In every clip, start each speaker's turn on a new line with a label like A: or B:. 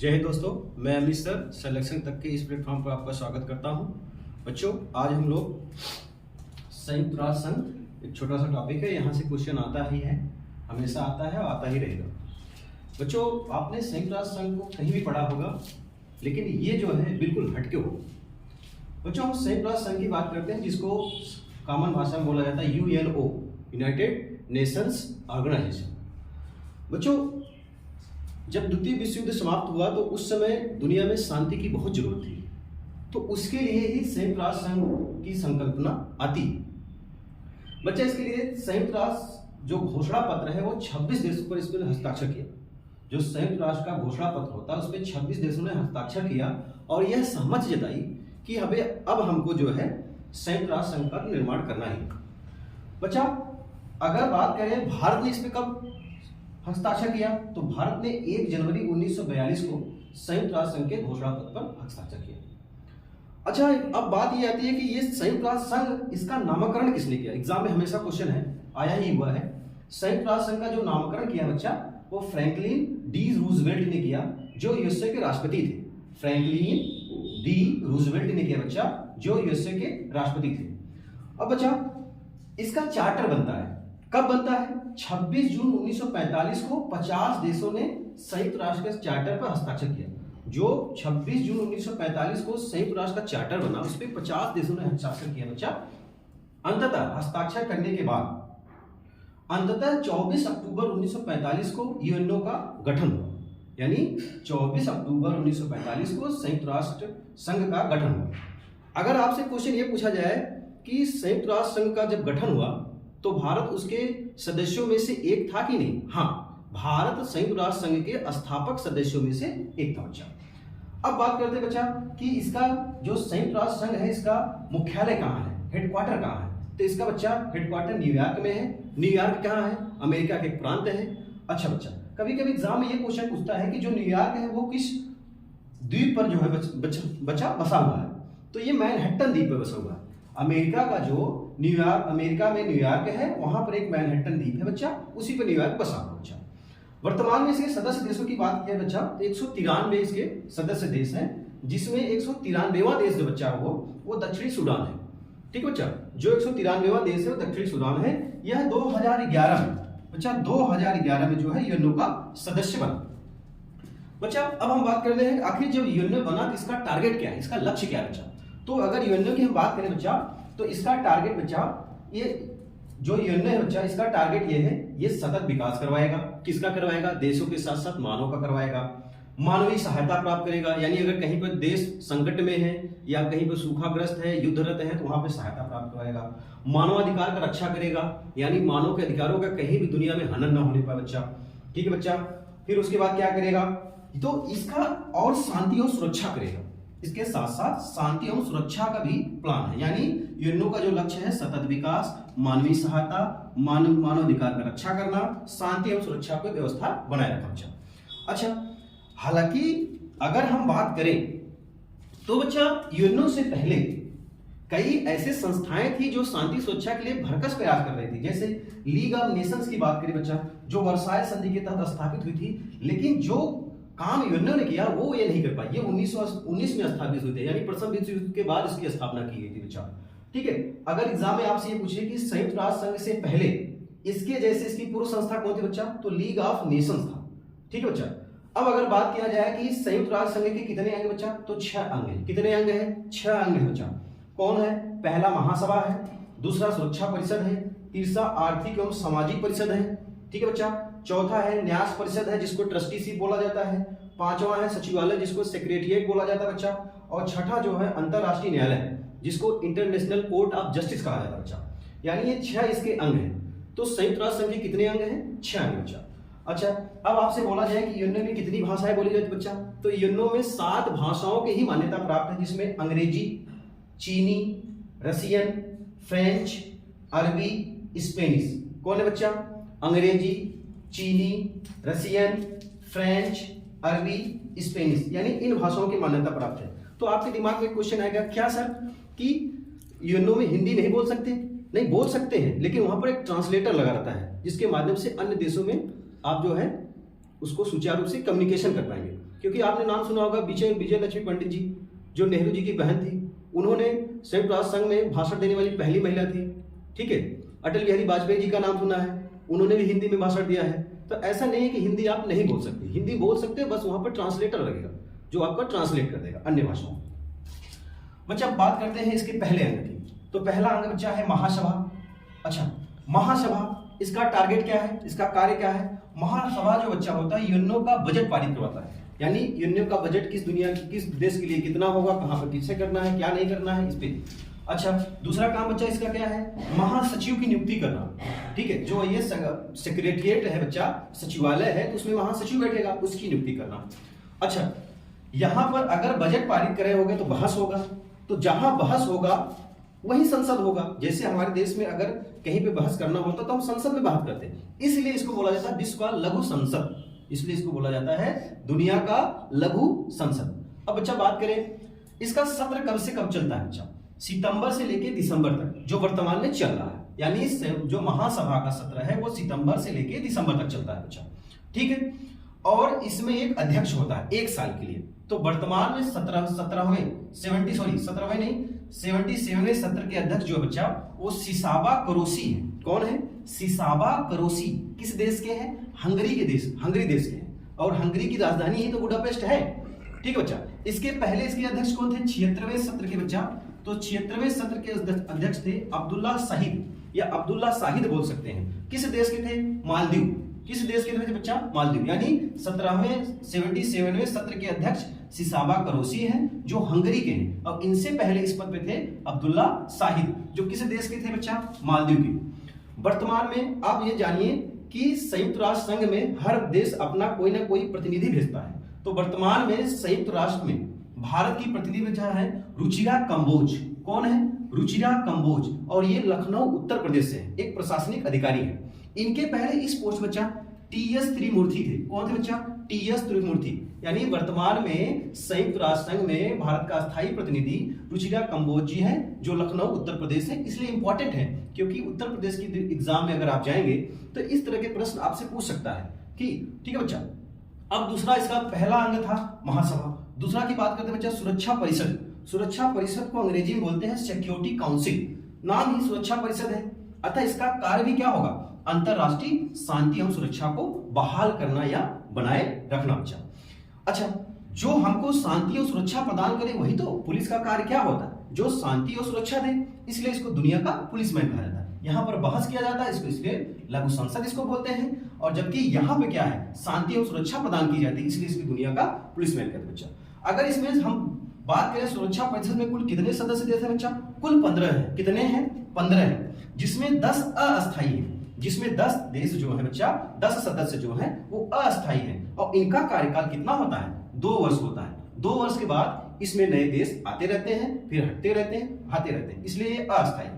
A: जय हिंद दोस्तों, मैं अमित सर सिलेक्शन तक के इस प्लेटफॉर्म पर आपका स्वागत करता हूं। बच्चों, आज हम लोग संयुक्त राष्ट्र संघ, एक छोटा सा टॉपिक है, यहाँ से क्वेश्चन आता ही है, हमेशा आता है और आता ही रहेगा। बच्चों, आपने संयुक्त राष्ट्र संघ को कहीं भी पढ़ा होगा, लेकिन ये जो है बिल्कुल हटके हो। बच्चों, हम संयुक्त राष्ट्र संघ की बात करते हैं, जिसको कॉमन भाषा में बोला जाता है यूएनओ, यूनाइटेड नेशंस ऑर्गेनाइजेशन। बच्चों, जब द्वितीय विश्व युद्ध समाप्त हुआ तो उस समय दुनिया में शांति की बहुत जरूरत थी, तो उसके लिए ही संयुक्त राष्ट्र संघ की संकल्पना आती। बच्चा, इसके लिए संयुक्त राष्ट्र जो घोषणा पत्र है वो 26 देशों पर इस पर हस्ताक्षर किया। जो संयुक्त राष्ट्र का घोषणा पत्र होता है उस पर 26 देशों ने हस्ताक्षर किया और यह सहमति जताई कि अब हमको जो है संयुक्त राष्ट्र संघ का निर्माण करना ही। बच्चा, अगर बात करें भारत ने इस पर कब हस्ताक्षर किया, तो भारत ने 1 जनवरी 1942 को संयुक्त राष्ट्र संघ के घोषणा पत्र पर हस्ताक्षर किया। अच्छा, अब बात ये आती है कि ये संयुक्त राष्ट्र संघ, इसका नामकरण किसने किया? एग्जाम में हमेशा क्वेश्चन है, आया ही हुआ है। संयुक्त राष्ट्र संघ का जो नामकरण किया बच्चा, वो फ्रैंकलिन डी रूजवेल्ट ने किया, जो यूएसए के राष्ट्रपति थे। फ्रैंकलिन डी रूजवेल्ट ने किया बच्चा, जो यूएसए के राष्ट्रपति थे। अब बच्चा, इसका चार्टर बनता है, कब बनता है? 26 जून 1945 को 50 देशों ने संयुक्त राष्ट्र के चार्टर पर हस्ताक्षर किया। जो 26 जून 1945 को संयुक्त राष्ट्र का चार्टर बना, उस पर 50 देशों ने हस्ताक्षर किया बच्चा। अंततः हस्ताक्षर करने के बाद अंततः 24 अक्टूबर 1945 को यूएनओ का गठन हुआ। यानी 24 अक्टूबर 1945 को संयुक्त राष्ट्र संघ का गठन हुआ। अगर आपसे क्वेश्चन ये पूछा जाए कि संयुक्त राष्ट्र संघ का जब गठन हुआ तो भारत उसके सदस्यों में से एक था कि नहीं? हाँ, भारत संयुक्त राष्ट्र संघ के स्थापक सदस्यों में से एक था बच्चा। अब बात करते हैं बच्चा कि इसका जो संयुक्त राष्ट्र संघ है, इसका मुख्यालय कहाँ है, हेडक्वार्टर कहाँ है? तो इसका बच्चा हेडक्वार्टर न्यूयॉर्क में है। न्यूयॉर्क कहाँ है? अमेरिका के एक प्रांत है। अच्छा बच्चा, कभी कभी एग्जाम में ये क्वेश्चन पूछता है कि जो न्यूयॉर्क है वो किस द्वीप पर जो है बच्चा बसा हुआ है? तो ये मैनहट्टन द्वीप पर बसा हुआ है। अमेरिका का जो न्यूयॉर्क, अमेरिका में न्यूयॉर्क है, वहां पर एक मैनहट्टन द्वीप है बच्चा, उसी पर न्यूयॉर्क बसा हुआ बच्चा। वर्तमान में इसके सदस्य देशों की बात किया बच्चा, तो 193 इसके सदस्य देश हैं, जिसमें 193वां देश जो बच्चा वो दक्षिणी सूडान है। ठीक है बच्चा, जो 193वां देश है वो दक्षिणी सूडान है। यह 2011 में बच्चा, 2011 में जो है यूएनओ का सदस्य बना। बच्चा, अब हम बात करते हैं आखिर जब यूएनओ बना तो इसका टारगेट क्या है, इसका लक्ष्य क्या है बच्चा? तो अगर यूएनओ की हम बात करें बच्चा, तो इसका टारगेट बच्चा, ये जो यूएनओ है बच्चा, इसका टारगेट ये है, ये सतत विकास करवाएगा। किसका करवाएगा? देशों के साथ साथ मानव का करवाएगा। मानवीय सहायता प्राप्त करेगा, यानी अगर कहीं पर देश संकट में है या कहीं पर सूखाग्रस्त है, युद्धरत है, तो वहां पर सहायता प्राप्त करवाएगा। मानवाधिकार का रक्षा करेगा, यानी मानव के अधिकारों का कहीं भी दुनिया में हनन न होने पाए बच्चा। ठीक है बच्चा, फिर उसके बाद क्या करेगा? तो इसका और शांति और सुरक्षा करेगा। इसके साथ साथ शांति एवं सुरक्षा का भी प्लान है। यानी यूएनओ का जो लक्ष्य है, सतत विकास, मानवीय सहायता, मानवाधिकार का रक्षा करना, शांति एवं सुरक्षा की व्यवस्था बनाए रखा बच्चा। अच्छा, हालांकि अगर हम बात करें तो बच्चा, यूएनओ से पहले कई ऐसे संस्थाएं थी जो शांति सुरक्षा के लिए भरकस प्रयास कर रही थी। जैसे लीग ऑफ नेशंस की बात करें बच्चा, जो वर्साय संधि के तहत स्थापित हुई थी, लेकिन जो काम यूएनओ ने किया वो ये नहीं कर पाई। ये 1919 में स्थापित हुई थी, यानी प्रथम विश्व युद्ध के बाद इसकी स्थापना की गई थी बच्चा। ठीक है, अगर एग्जाम में आपसे ये पूछे कि संयुक्त राष्ट्र संघ से पहले इसके जैसे इसकी पूर्व संस्था कौन थी बच्चा, तो लीग ऑफ नेशंस था। ठीक है बच्चा, अब अगर बात किया जाए कि संयुक्त राष्ट्र संघ के कितने अंग बच्चा, तो 6 अंग है। कितने अंग है? 6 अंग है बच्चा। कौन है? पहला महासभा है, दूसरा सुरक्षा परिषद है, तीसरा आर्थिक एवं सामाजिक परिषद है। ठीक है बच्चा, चौथा है न्यास परिषद है, जिसको ट्रस्टीशिप बोला जाता है। पांचवा है सचिवालय, जिसको सेक्रेटरिएट बोला जाता है बच्चा। और छठा जो है अंतरराष्ट्रीय न्यायालय, जिसको इंटरनेशनल कोर्ट ऑफ जस्टिस कहा जाता है बच्चा। यानी ये 6 इसके अंग हैं। तो संयुक्त राष्ट्र संघ के कितने अंग हैं? 6 अंग बच्चा। अच्छा, अब आपसे बोला जाए कि यूएनओ में कितनी भाषाएं बोली जाती बच्चा, तो यूएनओ में 7 भाषाओं की ही मान्यता प्राप्त है, जिसमें अंग्रेजी, चीनी, रसियन, फ्रेंच, अरबी, स्पेनिश। कौन है बच्चा? अंग्रेजी, चीनी, रसियन, फ्रेंच, अरबी, स्पेनिश, यानी इन भाषाओं की मान्यता प्राप्त है। तो आपके दिमाग में क्वेश्चन आएगा, क्या सर कि यूएनओ में हिंदी नहीं बोल सकते? नहीं, बोल सकते हैं, लेकिन वहां पर एक ट्रांसलेटर लगा रहता है, जिसके माध्यम से अन्य देशों में आप जो है उसको सुचारू रूप से कम्युनिकेशन कर पाएंगे। क्योंकि आपने नाम सुना होगा विजय लक्ष्मी पंडित जी, जो नेहरू जी की बहन थी, उन्होंने संयुक्त राष्ट्र संघ में भाषण देने वाली पहली महिला थी। ठीक है, अटल बिहारी वाजपेयी जी का नाम सुना है, उन्होंने भी हिंदी में भाषण दिया है। तो ऐसा नहीं है कि हिंदी आप नहीं बोल सकते, हिंदी बोल सकते हैं, बस वहां पर ट्रांसलेटर लगेगा जो आपका ट्रांसलेट कर देगा अन्य भाषाओं में। बच्चा बात करते हैं इसके पहले अंग की। तो पहला अंग बच्चा है महासभा। अच्छा, महासभा इसका टारगेट क्या है, इसका कार्य क्या है? महासभा जो बच्चा होता है यूएनओ का बजट पारित करवाता है, यानी यूएनओ का बजट किस दुनिया की किस देश के लिए कितना होगा, कहां पर किससे करना है, क्या नहीं करना है, इस पे। अच्छा, दूसरा काम बच्चा इसका क्या है? महासचिव की नियुक्ति करना। ठीक है, जो ये सेक्रेटरिएट है बच्चा, सचिवालय है, तो उसमें महासचिव बैठेगा, उसकी नियुक्ति करना। अच्छा, यहां पर अगर बजट पारित करे होगे तो बहस होगा, तो जहां बहस होगा वही संसद होगा। जैसे हमारे देश में अगर कहीं पे बहस करना होता तो हम संसद में बात करते हैं, इसलिए इसको बोला जाता है विश्व का लघु संसद, इसलिए इसको बोला जाता है दुनिया का लघु संसद। अब बच्चा बात करें इसका सत्र कब से कब चलता है बच्चा? सितंबर से लेके दिसंबर तक, जो वर्तमान में चल रहा है, यानी जो महासभा का सत्र है वो सितंबर से लेके दिसंबर तक चलता है बच्चा। ठीक है, और इसमें एक अध्यक्ष होता है 1 साल के लिए। तो वर्तमान में 77वें सत्र के अध्यक्ष जो बच्चा वो सिसाबा करोसी है। कौन है? सिसाबा करोसी। किस देश के हैं? हंगरी देश के हैं, और हंगरी की राजधानी ही तो बुडापेस्ट है। ठीक है बच्चा, इसके पहले इसके अध्यक्ष कौन थे? 76वें सत्र के बच्चा। तो 76वें सत्र के अध्यक्ष थे अब्दुल्ला शाहिद, या अब्दुल्ला शाहिद बोल सकते हैं। किस देश के थे? मालदीव। किस देश के थे बच्चा? मालदीव। यानी 77वें सत्र के अध्यक्ष सिसाबा करोसी हैं, जो हंगरी के हैं, और इनसे पहले इस पद पे थे अब्दुल्ला शाहिद, जो किस देश के थे बच्चा? मालदीव के। वर्तमान में आप ये जानिए कि संयुक्त राष्ट्र संघ में हर देश अपना कोई ना कोई प्रतिनिधि भेजता है। तो वर्तमान में संयुक्त राष्ट्र में भारत की प्रतिनिधि बचा है रुचिरा कंबोज। कौन है? रुचिरा कंबोज, और ये लखनऊ उत्तर प्रदेश से है, एक प्रशासनिक अधिकारी है। इनके पहले इस पोस्ट बच्चा टीएस त्रिमूर्ति थे। कौन थे बच्चा? टीएस त्रिमूर्ति। यानी वर्तमान में संयुक्त राष्ट्र संघ में भारत का स्थायी प्रतिनिधि रुचिरा कंबोज जी हैं, जो लखनऊ उत्तर प्रदेश है। इसलिए इंपॉर्टेंट है क्योंकि उत्तर प्रदेश की एग्जाम में अगर आप जाएंगे तो इस तरह के प्रश्न आपसे पूछ सकता है कि ठीक है बच्चा। अब दूसरा इसका पहला अंग था महासभा। दूसरा की बात करते हैं बच्चा सुरक्षा परिषद। सुरक्षा परिषद को अंग्रेजी में बोलते हैं सिक्योरिटी काउंसिल। नाम ही सुरक्षा परिषद है, अतः इसका कार्य भी क्या होगा? अंतरराष्ट्रीय शांति एवं सुरक्षा को बहाल करना या बनाए रखना बच्चा। अच्छा, जो हमको शांति और सुरक्षा प्रदान करे वही तो पुलिस का कार्य क्या होता है? जो शांति और सुरक्षा दे, इसलिए इसको दुनिया का पुलिसमैन कहा जाता है। यहाँ पर बहस किया जाता है, इसको इसलिए लघु संसद इसको बोलते हैं। और जबकि यहाँ पे क्या है? शांति और सुरक्षा प्रदान की जाती है, इसलिए इसकी दुनिया का पुलिसमैन कहते हैं बच्चा। अगर इसमें हम बात करें सुरक्षा परिषद में कुल कितने सदस्य देश है बच्चा? कुल 15 है। कितने हैं? 15 है, जिसमें 10 अस्थायी है। जिसमें 10 देश जो है बच्चा, 10 सदस्य जो है वो अस्थायी है, और इनका कार्यकाल कितना होता है? 2 वर्ष होता है। 2 वर्ष के बाद इसमें नए देश आते रहते हैं, फिर हटते रहते हैं, आते रहते हैं, इसलिए ये अस्थायी।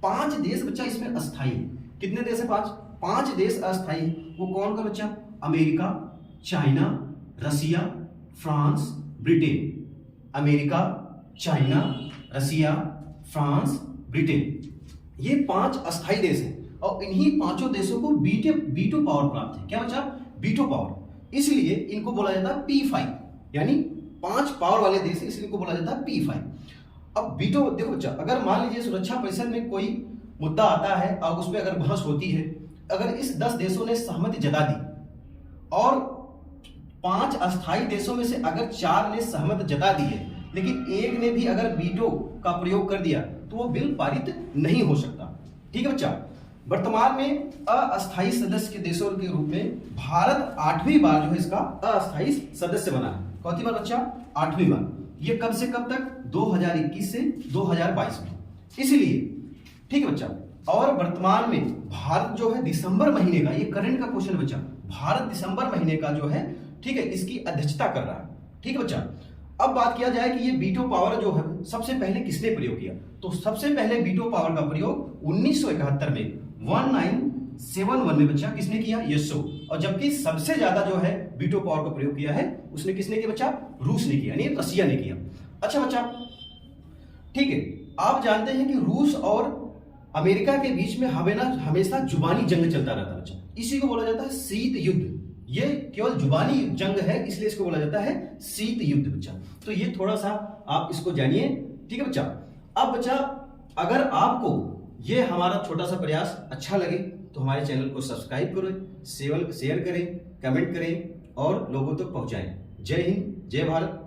A: 5 देश बच्चा इसमें अस्थायी है। कितने देश है? 5 देश अस्थायी है। वो कौन का बच्चा? अमेरिका, चाइना, रसिया, फ्रांस, ब्रिटेन। अमेरिका, चाइना, रसिया, फ्रांस, ब्रिटेन, ये 5 अस्थायी देश हैं, और इन्हीं 5 देशों को वीटो पावर प्राप्त है। क्या बच्चा? Veto power. इसलिए इनको बोला जाता है P5, यानी 5 पावर वाले देश, इसलिए इनको बोला जाता है P5। अब वीटो देखो बच्चा, अगर मान लीजिए सुरक्षा परिषद में कोई मुद्दा आता है और उस पर अगर बहस होती है, अगर इस 10 देशों ने सहमति जता दी और 5 अस्थायी देशों में से अगर 4 ने सहमति जता दी है, लेकिन एक ने भी अगर वीटो का प्रयोग कर दिया तो वो बिल पारित नहीं हो सकता। ठीक है बच्चा। वर्तमान में अस्थायी सदस्य के देशों के रूप में भारत 8वीं बार जो है इसका अस्थायी सदस्य बना है। कौन बार बच्चा? 8वीं बार। ये कब से कब तक? 2021 से 2022 में। इसलिए ठीक है बच्चा। और वर्तमान में भारत जो है दिसंबर महीने का, ये करंट का क्वेश्चन बच्चा, भारत दिसंबर महीने का जो है ठीक है इसकी अध्यक्षता कर रहा है। ठीक है बच्चा। अब बात किया जाए कि ये वीटो पावर जो है सबसे पहले किसने प्रयोग किया? तो सबसे पहले वीटो पावर का प्रयोग 1971 में 1971 में बच्चा किसने किया? यशो। और जबकि सबसे ज्यादा जो है वीटो पावर का प्रयोग किया है उसने किसने किया बच्चा? रूस ने किया, यानी रसिया ने किया। अच्छा बच्चा, ठीक है, आप जानते हैं कि रूस और अमेरिका के बीच में हमेशा जुबानी जंग चलता रहता है बच्चा, इसी को बोला जाता है शीत युद्ध। ये केवल जुबानी जंग है, इसलिए इसको बोला जाता है शीत युद्ध बच्चा। तो ये थोड़ा सा आप इसको जानिए, ठीक है बच्चा। अब बच्चा अगर आपको ये हमारा छोटा सा प्रयास अच्छा लगे तो हमारे चैनल को सब्सक्राइब करें, शेयर करें, कमेंट करें और लोगों तक पहुंचाएं। जय हिंद, जय भारत।